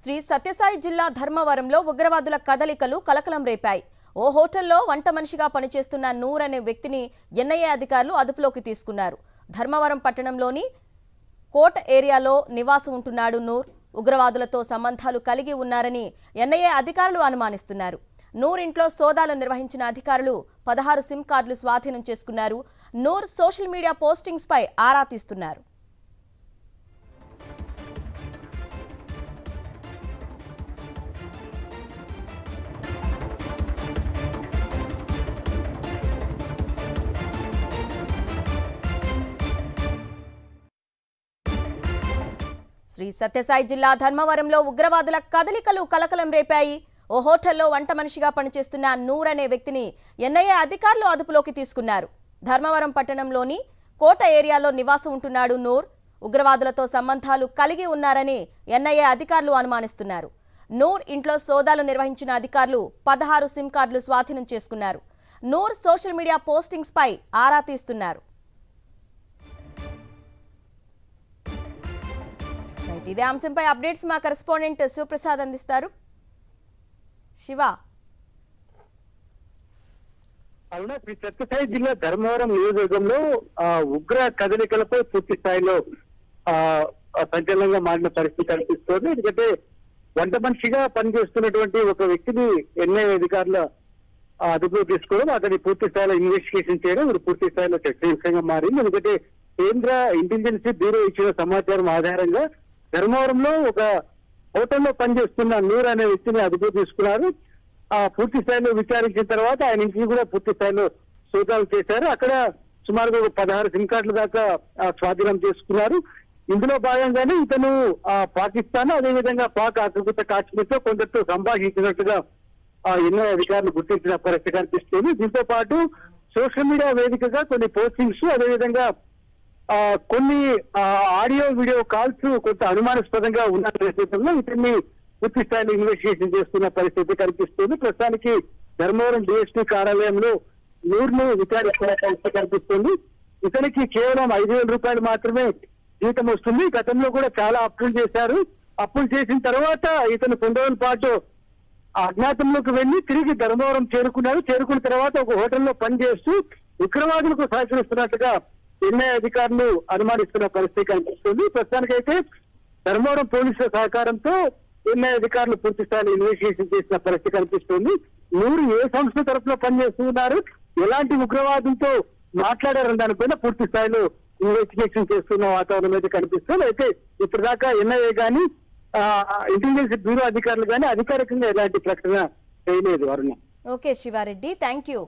శ్రీ సత్యసాయి జిల్లా ధర్మవరంలో ఉగ్రవాదుల కదలికలు కలకలం రేపాయి. ఓ హోటల్లో వంట మనిషిగా పనిచేస్తున్న నూర్ అనే వ్యక్తిని ఎన్ఐఏ అధికారులు అదుపులోకి తీసుకున్నారు. ధర్మవరం పట్టణంలోని కోట ఏరియాలో నివాసం ఉంటున్నాడు నూర్. ఉగ్రవాదులతో సంబంధాలు కలిగి ఉన్నారని ఎన్ఐఏ అధికారులు అనుమానిస్తున్నారు. నూర్ ఇంట్లో సోదాలు నిర్వహించిన అధికారులు 16 సిమ్ కార్డులు స్వాధీనం చేసుకున్నారు. నూర్ సోషల్ మీడియా పోస్టింగ్స్ పై ఆరా తీస్తున్నారు. శ్రీ సత్యసాయి జిల్లా ధర్మవరంలో ఉగ్రవాదుల కదలికలు కలకలం రేపాయి. ఓ హోటల్లో వంట మనిషిగా పనిచేస్తున్న నూర్ అనే వ్యక్తిని ఎన్ఐఏ అధికారులు అదుపులోకి తీసుకున్నారు. ధర్మవరం పట్టణంలోని కోట ఏరియాలో నివాసం ఉంటున్నాడు నూర్. ఉగ్రవాదులతో సంబంధాలు కలిగి ఉన్నారని ఎన్ఐఏ అధికారులు అనుమానిస్తున్నారు. నూర్ ఇంట్లో సోదాలు నిర్వహించిన అధికారులు 16 సిమ్ కార్డులు స్వాధీనం చేసుకున్నారు. నూర్ సోషల్ మీడియా పోస్టింగ్స్ పై ఆరా తీస్తున్నారు. ఇదే అంశంపై అప్డేట్స్ మా కరెస్పాండెంట్ శివప్రసాద్ అందిస్తారు. శివ, అవునా, శ్రీ సత్యసాయి జిల్లా ధర్మవరం నియోజకవర్గంలో ఉగ్ర కదలికలపై పూర్తి స్థాయిలో సంచలనంగా మారిన పరిస్థితి కనిపిస్తోంది. ఎందుకంటే వంట మనిషిగా పనిచేస్తున్నటువంటి ఒక వ్యక్తిని ఎన్ఐఏ అధికారుల అదుపులో తీసుకోవడం, అతని పూర్తి స్థాయిలో ఇన్వెస్టిగేషన్ చేయడం ఇది పూర్తి స్థాయిలో చర్చనీయాంశంగా మారింది. ఎందుకంటే కేంద్ర ఇంటెలిజెన్స్ బ్యూరో ఇచ్చిన సమాచారం ఆధారంగా ధర్మవరంలో ఒక హోటల్లో పనిచేస్తున్న నూర్ అనే వ్యక్తిని అదుపు తీసుకున్నారు. పూర్తి స్థాయిలో విచారించిన తర్వాత ఆయన ఇంటికి కూడా పూర్తి స్థాయిలో సోదాలు చేశారు. అక్కడ సుమారుగా 16 సిమ్ కార్డుల దాకా స్వాధీనం చేసుకున్నారు. ఇందులో భాగంగానే ఇతను పాకిస్తాన్ అదేవిధంగా పాక్ ఆక్రమిత కాశ్మీర్ తో కొందరితో సంభాషించినట్టుగా ఎన్నో అధికారులు గుర్తించిన పరిస్థితి కనిపిస్తుంది. దీంతో పాటు సోషల్ మీడియా వేదికగా కొన్ని పోస్టింగ్స్ అదేవిధంగా కొన్ని ఆడియో వీడియో కాల్స్ కొంత అనుమానాస్పదంగా ఉన్న నేపథ్యంలో ఇతన్ని పూర్తి స్థాయిలో ఇన్వెస్టిగేషన్ చేస్తున్న పరిస్థితి కనిపిస్తుంది. ప్రస్తుతానికి ధర్మవరం డిఎస్పీ కార్యాలయంలో నూర్ను విచారిస్తున్న పరిస్థితి కనిపిస్తుంది. ఇతనికి కేవలం 5,000 రూపాయలు మాత్రమే జీతం వస్తుంది. గతంలో కూడా చాలా అప్పులు చేశారు. అప్పులు చేసిన తర్వాత ఇతను కొన్ని రోజుల పాటు అజ్ఞాతంలోకి వెళ్లి తిరిగి ధర్మవరం చేరుకున్నారు. చేరుకున్న తర్వాత ఒక హోటల్లో పనిచేస్తూ ఉగ్రవాదులకు సహకరిస్తున్నట్టుగా ఎన్ఐఏ అధికారులు అనుమానిస్తున్న పరిస్థితి కనిపిస్తుంది. ప్రస్తుతానికైతే ధర్మవరం పోలీసుల సహకారంతో ఎన్ఐఏ అధికారులు పూర్తి స్థాయిలో ఇన్వెస్టిగేషన్ చేసిన పరిస్థితి కనిపిస్తుంది. నూరు ఏ సంస్థ తరఫున పనిచేస్తున్నారు, ఎలాంటి ఉగ్రవాదులతో మాట్లాడారన్న దానిపైన పూర్తి స్థాయిలో ఇన్వెస్టిగేషన్ చేస్తున్న వాతావరణం అయితే కనిపిస్తుంది. అయితే ఇప్పటిదాకా ఎన్ఐఏ కానీ ఇంటెలిజెన్స్ బ్యూరో అధికారులు కానీ అధికారికంగా ఎలాంటి ప్రకటన చేయలేదు. Aruna. Okay Shiva Reddy, thank you.